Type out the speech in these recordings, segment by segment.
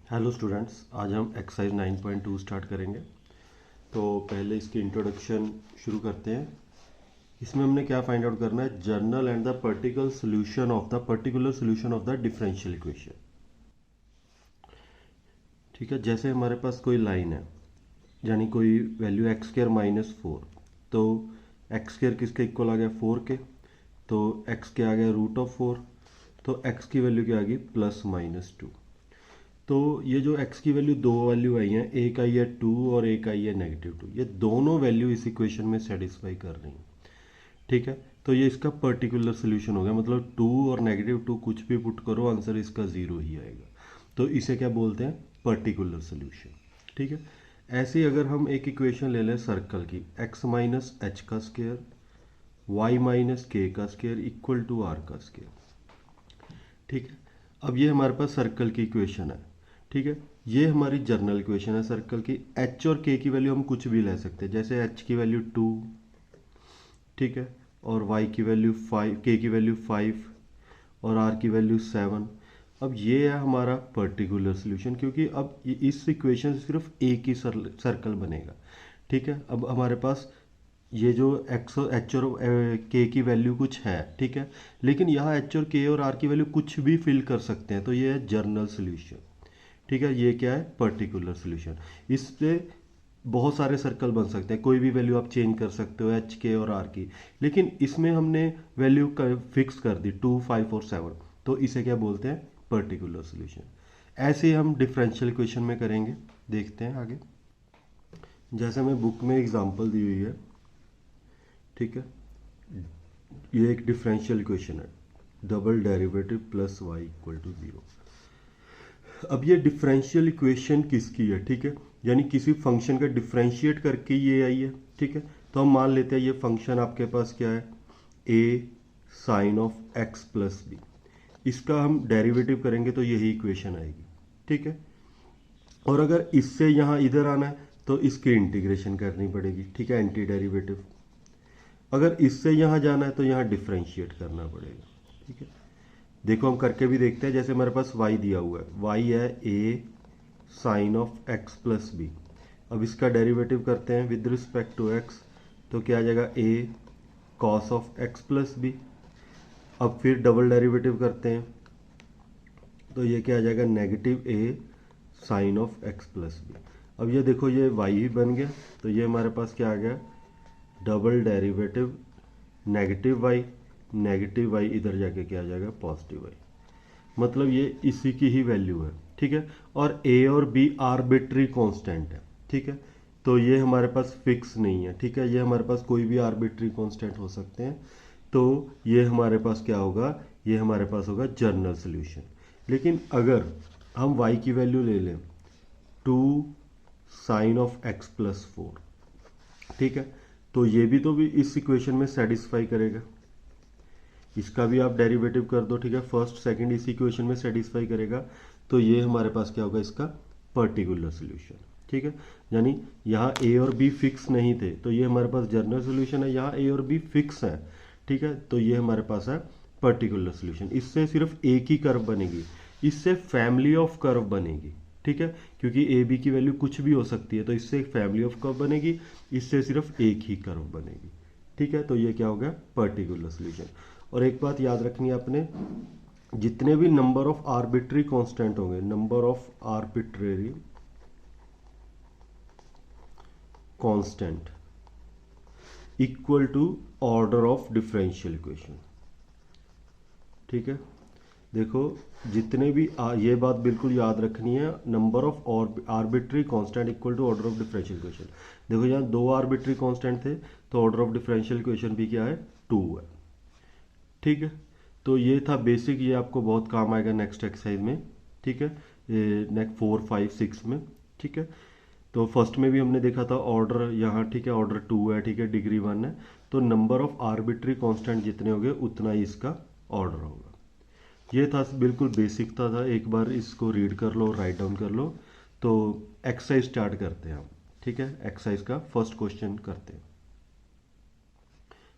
Hello students, आज हम exercise 9.2 start करेंगे। तो पहले इसकी इंट्रोडक्शन शुरू करते हैं। इसमें हमने क्या फाइंड आउट करना है, journal and the particular solution of the differential equation. ठीक है, जैसे हमारे पास कोई लाइन है, यानी कोई वैल्यू एक्स स्क्र माइनस 4, तो एक्स स्क्र किसके इक्वल आ गया 4 के, तो एक्स के आ गया √4, तो एक्स की वैल्यू क्या आ गई +-2। तो ये जो x की वैल्यू दो वैल्यू आई हैं, एक आई है 2 और एक आई है -2, ये दोनों वैल्यू इस इक्वेशन में सेटिस्फाई कर रही हैं। ठीक है, तो ये इसका पर्टिकुलर सोल्यूशन हो गया, मतलब 2 और -2 कुछ भी पुट करो आंसर इसका 0 ही आएगा। तो इसे क्या बोलते हैं, पर्टिकुलर सोल्यूशन। ठीक है, ऐसे ही अगर हम एक इक्वेशन ले लें सर्कल की, x माइनस एच का स्क्वायर y माइनस के का स्क्वायर इक्वल टू r का स्क्वायर। ठीक है, अब ये हमारे पास सर्कल की इक्वेशन है। ठीक है, ये हमारी जर्नल इक्वेशन है सर्कल की। एच और के की वैल्यू हम कुछ भी ले सकते हैं, जैसे एच की वैल्यू 2, ठीक है, और वाई की वैल्यू 5, के की वैल्यू 5 और आर की वैल्यू 7। अब ये है हमारा पर्टिकुलर सोल्यूशन, क्योंकि अब इस इक्वेशन से सिर्फ एक ही सर्कल बनेगा। ठीक है, अब हमारे पास ये जो एक्स और एच और के की वैल्यू कुछ है, ठीक है, लेकिन यहाँ एच और के और आर की वैल्यू कुछ भी फिल कर सकते हैं, तो ये है जर्नल सोल्यूशन। ठीक है, ये क्या है, पर्टिकुलर सोल्यूशन। इससे बहुत सारे सर्कल बन सकते हैं, कोई भी वैल्यू आप चेंज कर सकते हो एच के और आर की, लेकिन इसमें हमने वैल्यू फिक्स कर दी 2, 5 और 7, तो इसे क्या बोलते हैं, पर्टिकुलर सोल्यूशन। ऐसे ही हम डिफरेंशियल इक्वेशन में करेंगे, देखते हैं आगे। जैसे हमें बुक में एग्जांपल दी हुई है, ठीक है, ये एक डिफरेंशियल इक्वेशन है, double derivative plus y equal to 0। अब ये डिफरेंशियल इक्वेशन किसकी है, ठीक है, यानी किसी फंक्शन का डिफरेंशिएट करके ये आई है। ठीक है, तो हम मान लेते हैं ये फंक्शन आपके पास क्या है, a sine of x plus b. इसका हम डेरिवेटिव करेंगे तो यही इक्वेशन आएगी। ठीक है, और अगर इससे यहाँ इधर आना है तो इसकी इंटीग्रेशन करनी पड़ेगी। ठीक है, एंटी डेरिवेटिव। अगर इससे यहाँ जाना है तो यहाँ डिफरेंशिएट करना पड़ेगा। ठीक है, देखो हम करके भी देखते हैं। जैसे हमारे पास y दिया हुआ है, y है a sine of x plus b. अब इसका डेरिवेटिव करते हैं विद रिस्पेक्ट टू x, तो क्या आ जाएगा a cos of x plus b. अब फिर डबल डेरिवेटिव करते हैं, तो ये क्या आ जाएगा, negative a sine of x plus b. अब ये देखो ये y ही बन गया, तो ये हमारे पास क्या आ गया, डबल डेरिवेटिव नेगेटिव वाई इधर जाके क्या आ जाएगा, पॉजिटिव वाई। मतलब ये इसी की ही वैल्यू है। ठीक है, और ए और बी आर्बिट्री कांस्टेंट है। ठीक है, तो ये हमारे पास फिक्स नहीं है। ठीक है, ये हमारे पास कोई भी आर्बिट्री कांस्टेंट हो सकते हैं, तो ये हमारे पास क्या होगा, ये हमारे पास होगा जर्नल सोल्यूशन। लेकिन अगर हम y की वैल्यू ले लें 2 साइन ऑफ x प्लस 4, ठीक है, तो ये भी तो भी इस इक्वेशन में सेटिस्फाई करेगा। इसका भी आप डेरिवेटिव कर दो, ठीक है, फर्स्ट सेकंड इस इक्वेशन में सेटिस्फाई करेगा, तो ये हमारे पास क्या होगा, इसका पर्टिकुलर सोल्यूशन। ठीक है, यानी यहाँ ए और बी फिक्स नहीं थे, तो ये हमारे पास जर्नल सोल्यूशन है। यहाँ ए और बी फिक्स है, ठीक है, तो ये हमारे पास है पर्टिकुलर सोल्यूशन। इससे सिर्फ एक ही कर्व बनेगी, इससे फैमिली ऑफ कर्व बनेगी। ठीक है, क्योंकि ए बी की वैल्यू कुछ भी हो सकती है, तो इससे एक फैमिली ऑफ कर्व बनेगी, इससे सिर्फ एक ही कर्व बनेगी। ठीक है, तो ये क्या हो गया, पर्टिकुलर सोल्यूशन। और एक बात याद रखनी है आपने, जितने भी नंबर ऑफ आर्बिट्री कांस्टेंट होंगे, number of arbitrary constant equal to order of differential equation. ठीक है, देखो जितने भी ये बात बिल्कुल याद रखनी है, number of arbitrary constant equal to order of differential equation. देखो यहाँ दो आर्बिट्री कांस्टेंट थे, तो ऑर्डर ऑफ डिफरेंशियल इक्वेशन भी क्या है, 2 है। ठीक है, तो ये था बेसिक, ये आपको बहुत काम आएगा नेक्स्ट एक्सरसाइज में। ठीक है, नेक्स्ट 4, 5, 6 में। ठीक है, तो फर्स्ट में भी हमने देखा था ऑर्डर यहाँ, ठीक है, ऑर्डर 2 है, ठीक है, डिग्री 1 है, तो नंबर ऑफ आर्बिट्री कांस्टेंट जितने होंगे उतना ही इसका ऑर्डर होगा। ये था बिल्कुल बेसिक था, एक बार इसको रीड कर लो, राइट डाउन कर लो। तो एक्सरसाइज स्टार्ट करते हैं हम। ठीक है, एक्सरसाइज का फर्स्ट क्वेश्चन करते हैं।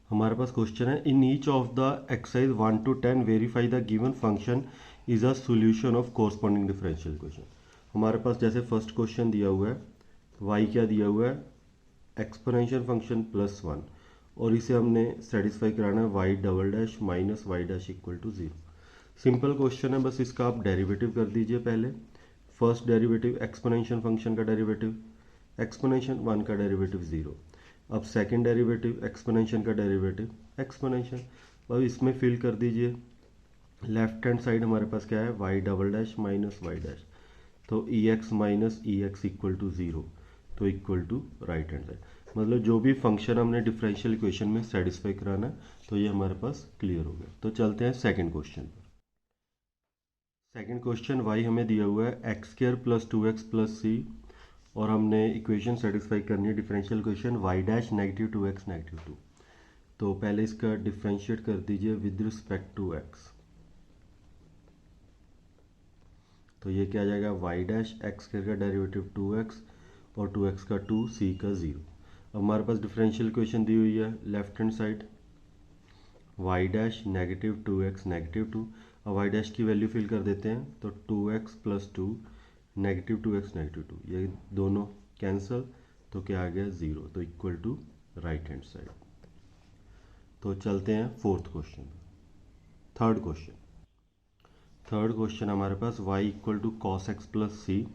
हमारे पास क्वेश्चन है, in each of the exercise 1 to 10 verify the given function is a solution of corresponding differential equation. हमारे पास जैसे फर्स्ट क्वेश्चन दिया हुआ है, वाई क्या दिया हुआ है, एक्सपोनेंशियल फंक्शन +1, और इसे हमने सेटिस्फाई कराना है Y double dash minus Y dash equal to 0। Simple question है, बस इसका आप डेरिवेटिव कर दीजिए। पहले फर्स्ट डेरिवेटिव एक्सपोनेंशियल फंक्शन का डेरिवेटिव, एक्सपोनेंशियल 1 का डेरिवेटिव 0। अब सेकंड डेरिवेटिव एक्सपोनेंशियल का डेरिवेटिव एक्सपोनेंशियल, अब इसमें फिल कर दीजिए। लेफ्ट हैंड साइड हमारे पास क्या है, Y double dash minus Y dash, तो E X minus E X equal to 0, तो equal to right hand side. मतलब जो भी फंक्शन हमने डिफरेंशियल इक्वेशन में सेटिस्फाई कराना है, तो ये हमारे पास क्लियर हो गया। तो चलते हैं सेकंड क्वेश्चन पर। सेकंड क्वेश्चन, वाई हमें दिया हुआ है x square plus 2x plus सी, और हमने इक्वेशन सेटिस्फाई करनी है differential equation Y dash negative 2x negative 2। तो पहले इसका डिफरेंशिएट कर दीजिए विद रिस्पेक्ट टू x। तो ये क्या आ जाएगा, वाई डैश एक्स स्क्र का डेरिवेटिव 2x और 2x का 2, c का 0। अब हमारे पास डिफरेंशियल इक्वेशन दी हुई है left hand side, y dash negative 2x negative 2। अब वाई डैश की वैल्यू फिल कर देते हैं, तो 2x plus 2 negative 2x negative 2, ये दोनों कैंसिल, तो क्या आ गया 0, तो equal to right hand side. तो चलते हैं फोर्थ क्वेश्चन। थर्ड क्वेश्चन हमारे पास y equal to cos X plus C,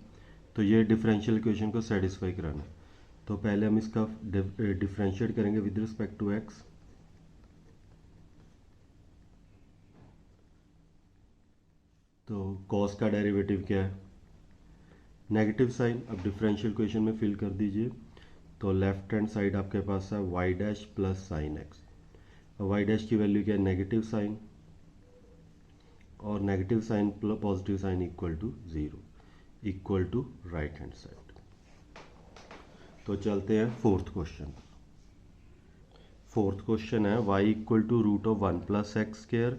तो ये डिफरेंशियल इक्वेशन को सेटिस्फाई कराना है। तो पहले हम इसका डिफरेंशिएट करेंगे विद रिस्पेक्ट टू x। तो कॉस का डेरिवेटिव क्या है, नेगेटिव साइन। अब डिफरेंशियल इक्वेशन में फिल कर दीजिए, तो लेफ्ट हैंड साइड आपके पास है y dash plus sine x. अब वाई डैश की वैल्यू क्या है, नेगेटिव साइन, और negative sine plus positive sine equal to 0, equal to right hand side. तो चलते हैं फोर्थ क्वेश्चन। फोर्थ क्वेश्चन है y equal to root of 1 plus x square,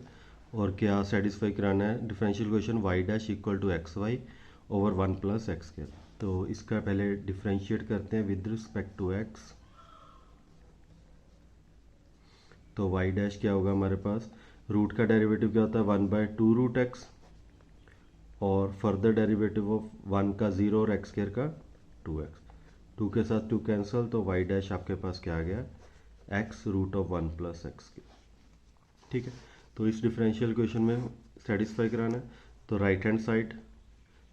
और क्या सेटिस्फाई कराना है differential equation y dash equal to x y over 1 plus x square. तो इसका पहले डिफरेंशिएट करते हैं विद रिस्पेक्ट टू x। तो y डैश क्या होगा हमारे पास, रूट का डेरिवेटिव क्या होता है 1/2 रूट एक्स, और फर्दर डेरिवेटिव ऑफ 1 का 0 और एक्स स्क्र का 2x, 2 के साथ 2 कैंसिल, तो y डैश आपके पास क्या आ गया, x root of 1 plus x. ठीक है, तो इस डिफरेंशियल इक्वेशन में सेटिस्फाई कराना है। तो राइट हैंड साइड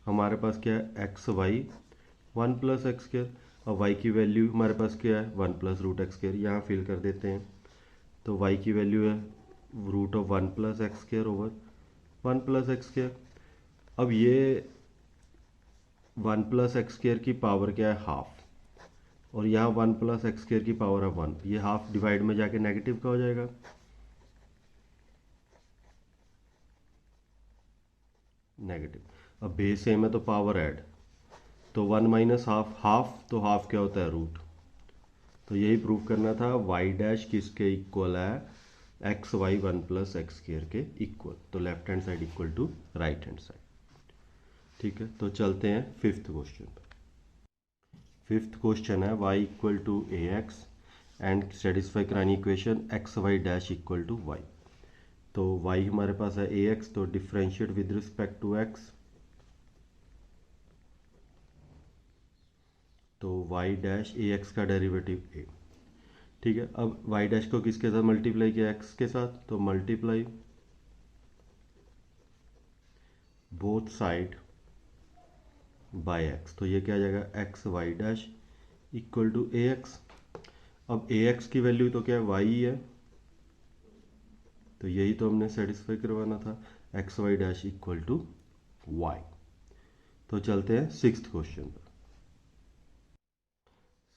हमारे पास क्या है, x y 1 plus x square, और वाई की वैल्यू हमारे पास क्या है 1 प्लस रूट एक्स स्क्र, यहाँ फिल कर देते हैं। तो वाई की वैल्यू है root of 1 plus x square over 1 plus x square. अब ये 1 प्लस एक्स स्क्र की पावर क्या है, हाफ, और यहाँ 1 प्लस एक्स स्क्र की पावर है 1, ये हाफ डिवाइड में जाके नेगेटिव का हो जाएगा, नेगेटिव। अब बेस सेम है तो पावर ऐड, तो 1 माइनस हाफ, हाफ तो हाफ क्या होता है, रूट। तो यही प्रूव करना था, y डैश किसके इक्वल है, x y 1 plus x square के इक्वल। तो left hand side equal to right hand side. ठीक है, तो चलते हैं फिफ्थ क्वेश्चन पर। फिफ्थ क्वेश्चन है y equal to a x and satisfy करानी equation x y dash equal to y. तो y हमारे पास है ए एक्स, तो differentiate with respect to x। तो y डैश ए एक्स का डेरिवेटिव a। ठीक है, अब y डैश को किसके साथ मल्टीप्लाई किया, x के साथ, तो multiply both side by x। तो ये क्या आ जाएगा, x y dash equal to a x. अब ए एक्स की वैल्यू तो क्या है, y ही है, तो यही तो हमने सेटिस्फाई करवाना था, x y dash equal to y. तो चलते हैं सिक्स्थ क्वेश्चन पर।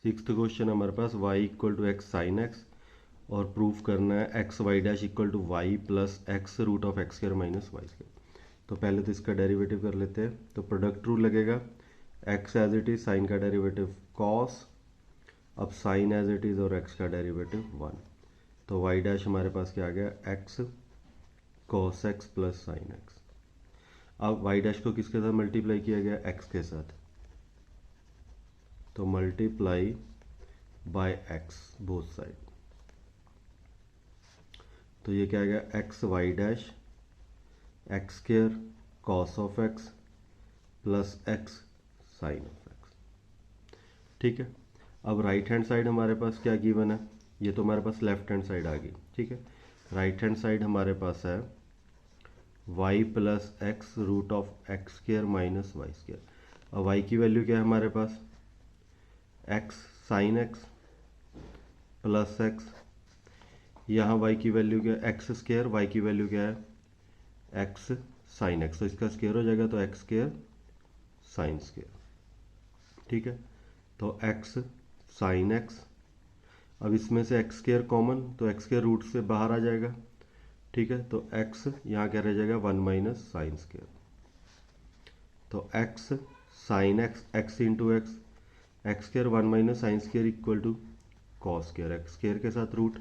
सिक्स्थ क्वेश्चन हमारे पास y equal to x sine x, और प्रूफ करना है x y dash equal to y plus x root of x square minus y square. तो पहले तो इसका डेरिवेटिव कर लेते हैं। तो प्रोडक्ट रूल लगेगा, x as it is, sine का डेरिवेटिव कॉस, अब साइन एज इट इज और एक्स का डेरिवेटिव 1। तो वाई डैश हमारे पास क्या आ गया, x cos X plus sine x. अब वाई डैश को किसके साथ मल्टीप्लाई किया गया, एक्स के साथ, तो multiply by x both side. तो ये क्या आ गया, x y dash x square cos of x plus x sine of x. ठीक है, अब राइट हैंड साइड हमारे पास क्या गिवन है, ये तो हमारे पास लेफ्ट हैंड साइड आ गई। ठीक है, राइट हैंड साइड हमारे पास है y plus x root of x square minus y square. अब y की वैल्यू क्या है हमारे पास, x sine x plus x, यहाँ y की वैल्यू क्या है एक्स स्क्र, y की वैल्यू क्या है x साइन एक्स, तो इसका स्क्र हो जाएगा तो एक्स स्क्र साइन स्क्र। ठीक है, तो x साइन एक्स, अब इसमें से एक्स स्क्र कॉमन, तो एक्स के रूट से बाहर आ जाएगा। ठीक है, तो x यहाँ क्या रह जाएगा 1 माइनस साइन स्क्र, तो x sine x, x into x, x square 1 minus sine square equal to cos square, x square के साथ रूट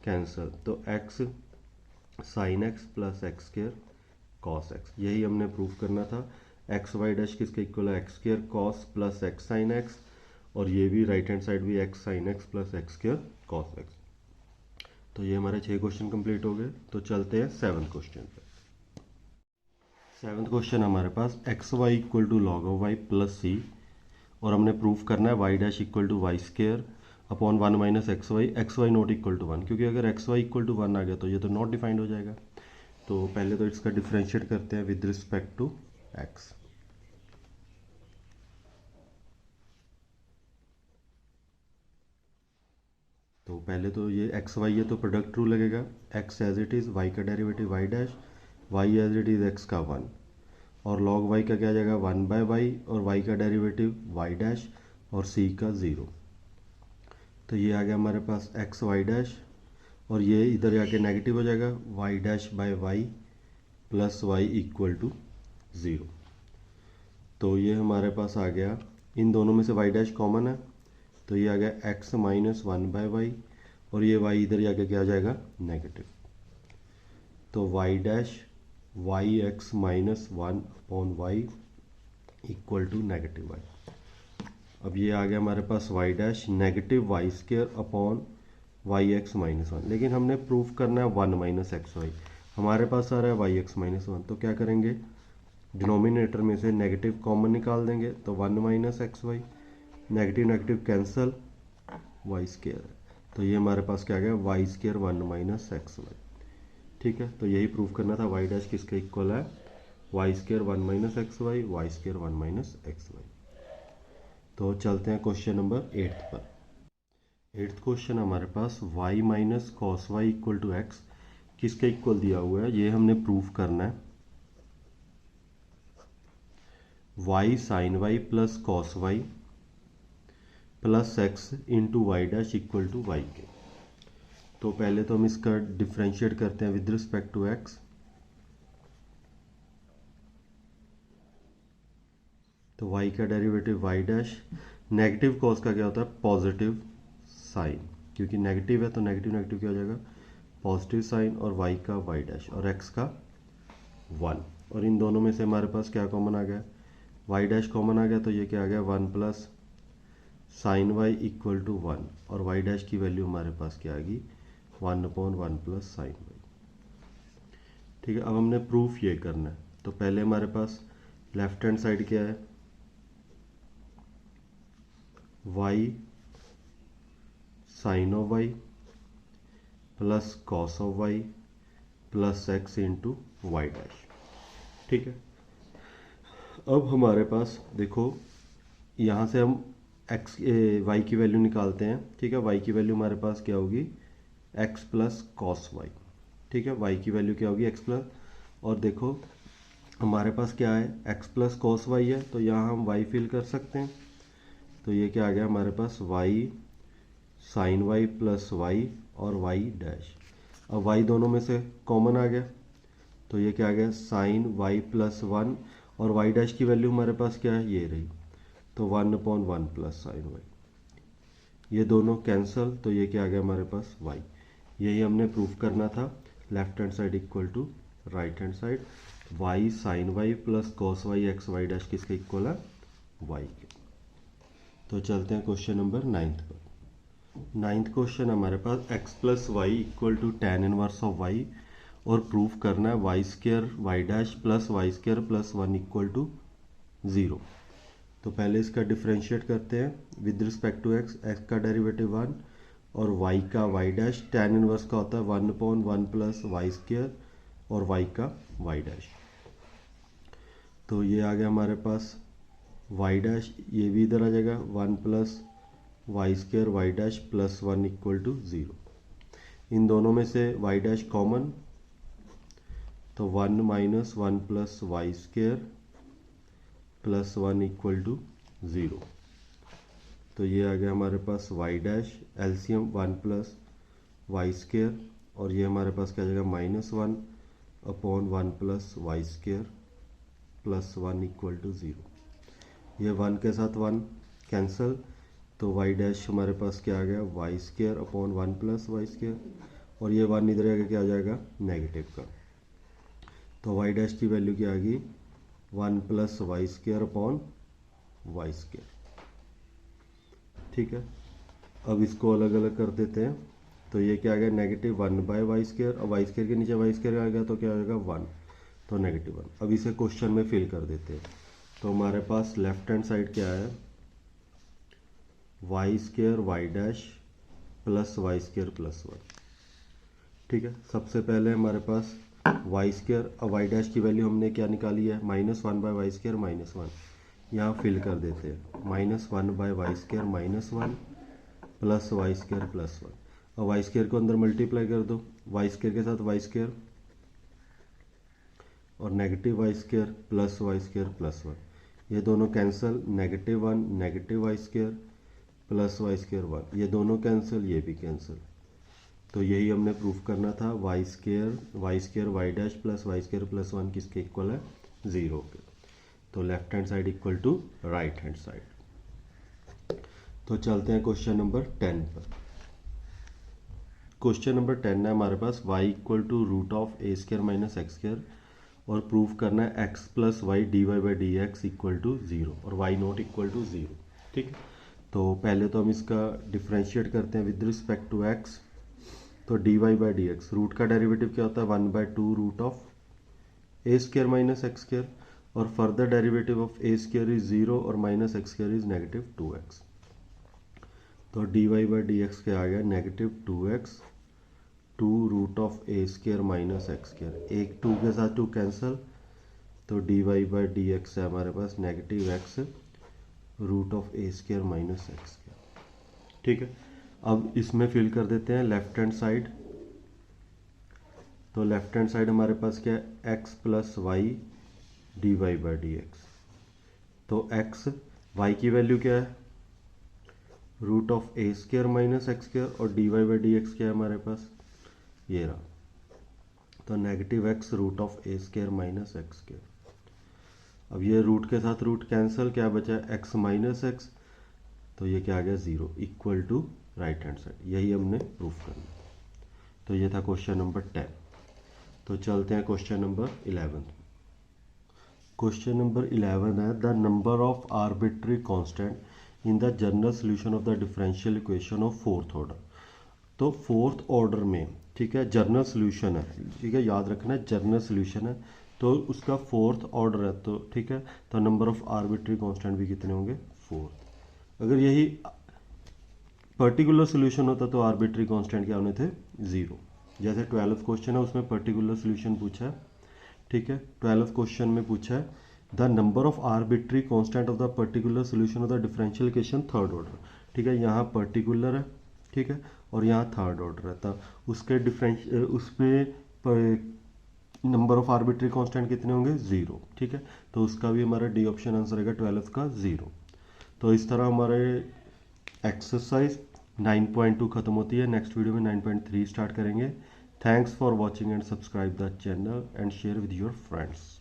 कैंसिल, तो x sine x plus x square cos x, यही हमने प्रूव करना था। X y dash किसके equal है x square cos plus x sine x, और ये भी राइट हैंड साइड भी x sine x plus x square cos x. तो ये हमारे 6 क्वेश्चन कंप्लीट हो गए। तो चलते हैं 7th क्वेश्चन पे। 7th क्वेश्चन हमारे पास x y equal to log of y plus सी, और हमने प्रूफ करना है y dash equal to y square upon 1 minus x y not equal to 1, क्योंकि अगर एक्स वाई इक्वल टू 1 आ गया तो ये तो नॉट डिफाइंड हो जाएगा। तो पहले तो इसका डिफ्रेंशिएट करते हैं विद रिस्पेक्ट टू एक्स। तो पहले तो ये एक्स वाई है तो प्रोडक्ट रूल लगेगा, x as it is, y का derivative y dash, y as it is x का 1, और लॉग वाई का क्या आ जाएगा 1 बाय वाई, और वाई का डेरिवेटिव वाई डैश, और सी का 0। तो ये आ गया हमारे पास एक्स वाई डैश, और ये इधर जाके नेगेटिव हो जाएगा y dash by y plus y equal to 0। तो ये हमारे पास आ गया, इन दोनों में से वाई डैश कॉमन है, तो ये आ गया एक्स माइनस 1 बाय वाई, और ये वाई इधर जाके क्या आ जाएगा नेगेटिव, तो y dash y x minus 1 upon y equal to negative y. अब ये आ गया हमारे पास y dash negative y square upon y x minus 1, लेकिन हमने प्रूफ करना है 1 माइनस एक्स वाई, हमारे पास आ रहा है वाई एक्स माइनस 1, तो क्या करेंगे डिनोमिनेटर में से नेगेटिव कॉमन निकाल देंगे, तो 1 minus x y, negative negative cancel, y square है, तो ये हमारे पास क्या आ गया y square 1 minus x y. ठीक है, तो यही प्रूफ करना था वाई डैश किसके इक्वल है y square 1 minus x y, y square 1 minus x y. तो चलते हैं क्वेश्चन नंबर 8 पर। 8th क्वेश्चन हमारे पास y minus cos y equal to x किसके इक्वल दिया हुआ है, ये हमने प्रूफ करना है y sine y plus cos y plus x into y dash equal to y के। तो पहले तो हम इसका डिफ्रेंशिएट करते हैं विद रिस्पेक्ट टू एक्स, तो y का derivative y dash, negative cos का क्या होता है पॉजिटिव साइन, क्योंकि नेगेटिव है तो नेगेटिव नेगेटिव क्या हो जाएगा पॉजिटिव साइन, और y का y डैश, और x का 1, और इन दोनों में से हमारे पास क्या कॉमन आ गया y डैश कॉमन आ गया, तो ये क्या आ गया 1 plus sine y equal to 1, और y डैश की वैल्यू हमारे पास क्या आ गई 1 अपॉन 1 प्लस साइन वाई। ठीक है, अब हमने प्रूफ ये करना है, तो पहले हमारे पास लेफ्ट हैंड साइड क्या है y sine of y plus cos of y plus x into y dash. ठीक है, अब हमारे पास देखो यहाँ से हम एक्स वाई की वैल्यू निकालते हैं। ठीक है, वाई की वैल्यू हमारे पास क्या होगी एक्स प्लस कॉस वाई। ठीक है, वाई की वैल्यू क्या होगी एक्स प्लस, और देखो हमारे पास क्या है एक्स प्लस कॉस वाई है, तो यहाँ हम वाई फिल कर सकते हैं, तो ये क्या आ गया हमारे पास y sine y plus y और वाई डैश। अब वाई दोनों में से कॉमन आ गया, तो ये क्या आ गया साइन वाई प्लस 1, और वाई डैश की वैल्यू हमारे पास क्या है ये रही, तो 1 अपॉन 1 प्लस साइन वाई, ये दोनों कैंसल, तो ये क्या आ गया हमारे पास वाई। यही हमने प्रूफ करना था left hand side equal to right hand side, y sine y plus cos y x y dash किसके इक्वल है वाई के। तो चलते हैं क्वेश्चन नंबर 9th पर। 9th क्वेश्चन हमारे पास x plus y equal to tan inverse of y, और प्रूफ करना है y square y dash plus y square plus 1 equal to 0। तो पहले इसका डिफरेंशिएट करते हैं with respect to x, x का डेरिवेटिव 1 और वाई का वाई डैश, tan इनवर्स का होता है 1/1 प्लस वाई स्क्र और वाई का वाई डैश। तो ये आ गया हमारे पास वाई डैश, ये भी इधर आ जाएगा 1 plus y square y dash plus 1 equal to 0। इन दोनों में से वाई डैश कॉमन, तो 1 minus 1 plus y square plus 1 equal to 0। तो ये आ गया हमारे पास y dash, LCM 1 plus y square और ये हमारे पास क्या जाएगा -1 upon 1 plus y square plus 1 equal to 0। ये 1 के साथ 1 कैंसिल, तो वाई डैश हमारे पास क्या आ गया y square upon 1 plus y square और ये 1 इधर आगे क्या आ जाएगा नेगेटिव का। तो वाई डैश की वैल्यू क्या आ गई 1 plus y square upon y square. ठीक है, अब इसको अलग अलग कर देते हैं। तो ये क्या आ गया -1 बाय वाई स्क्र, और वाई स्क्र के नीचे वाई स्क्र आ गया तो क्या आ जाएगा 1, तो -1। अब इसे क्वेश्चन में फिल कर देते हैं। तो हमारे पास लेफ्ट हैंड साइड क्या है y square y dash plus y square plus 1। ठीक है, सबसे पहले हमारे पास वाई स्क्र और वाई डैश की वैल्यू हमने क्या निकाली है -1 बाय वाई स्क्र -1, यहाँ फिल कर देते हैं -1 by y square -1 plus y square plus 1। और वाई स्क्र को अंदर मल्टीप्लाई कर दो, वाई स्क्र के साथ वाई स्क्र और negative y square plus y square plus 1, ये दोनों cancel, -1 negative y square plus y square 1, ये दोनों कैंसिल, ये भी कैंसिल। तो यही हमने प्रूफ करना था y square y dash plus y square plus 1 किसके इक्वल है 0 के। तो left hand side equal to right hand side. तो चलते हैं क्वेश्चन नंबर 10 पर। क्वेश्चन नंबर 10 है हमारे पास y equal to root of A square minus x square और प्रूफ करना है x plus y d Y by D x equal to 0 और y नॉट इक्वल टू 0। ठीक है, तो पहले तो हम इसका डिफ्रेंशिएट करते हैं विद रिस्पेक्ट टू x। तो D Y by D X, root का डेरिवेटिव क्या होता है 1/2 root of A square minus x square और further derivative of A square is 0 और minus x square is -2x। तो D Y by D x क्या आ गया -2x 2 root of A square minus x square, एक 2 के साथ 2 cancel, तो D Y by D x है हमारे पास -x root of A square minus x square. ठीक है, अब इसमें फिल कर देते हैं लेफ्ट हैंड साइड। तो लेफ्ट हैंड साइड हमारे पास क्या है x plus y d Y by D x. तो x y की वैल्यू क्या है root of A square minus x square और d Y by D x क्या है हमारे पास ये रहा, तो -x root of A square minus x square. अब ये रूट के साथ रूट कैंसिल, क्या बचा है x माइनस एक्स, तो ये क्या आ गया 0 equal to right hand side. यही हमने प्रूफ करना। तो ये था क्वेश्चन नंबर 10। तो चलते हैं क्वेश्चन नंबर 11। क्वेश्चन नंबर 11 है the number of arbitrary constant in the general solution of the differential equation of fourth order. तो फोर्थ ऑर्डर में, ठीक है, जनरल सोल्यूशन है, ठीक है, याद रखना है जनरल सोल्यूशन है, तो उसका फोर्थ ऑर्डर है, तो ठीक है, तो नंबर ऑफ आर्बिट्री कांस्टेंट भी कितने होंगे 4। अगर यही पर्टिकुलर सोल्यूशन होता तो आर्बिट्री कांस्टेंट क्या होने थे 0। जैसे 12th क्वेश्चन है उसमें पर्टिकुलर सोल्यूशन पूछा है। ठीक है, 12th क्वेश्चन में पूछा है the number of arbitrary constant of the particular solution of the differential equation third order. ठीक है, यहाँ पर्टिकुलर है, ठीक है, और यहाँ थर्ड ऑर्डर है, तो उसके उसमें नंबर ऑफ आर्बिट्री कांस्टेंट कितने होंगे 0। ठीक है, तो उसका भी हमारा डी ऑप्शन आंसर रहेगा 12th का 0। तो इस तरह हमारे एक्सरसाइज 9.2 खत्म होती है। नेक्स्ट वीडियो में 9.3 स्टार्ट करेंगे। Thanks for watching and subscribe the channel and share with your friends.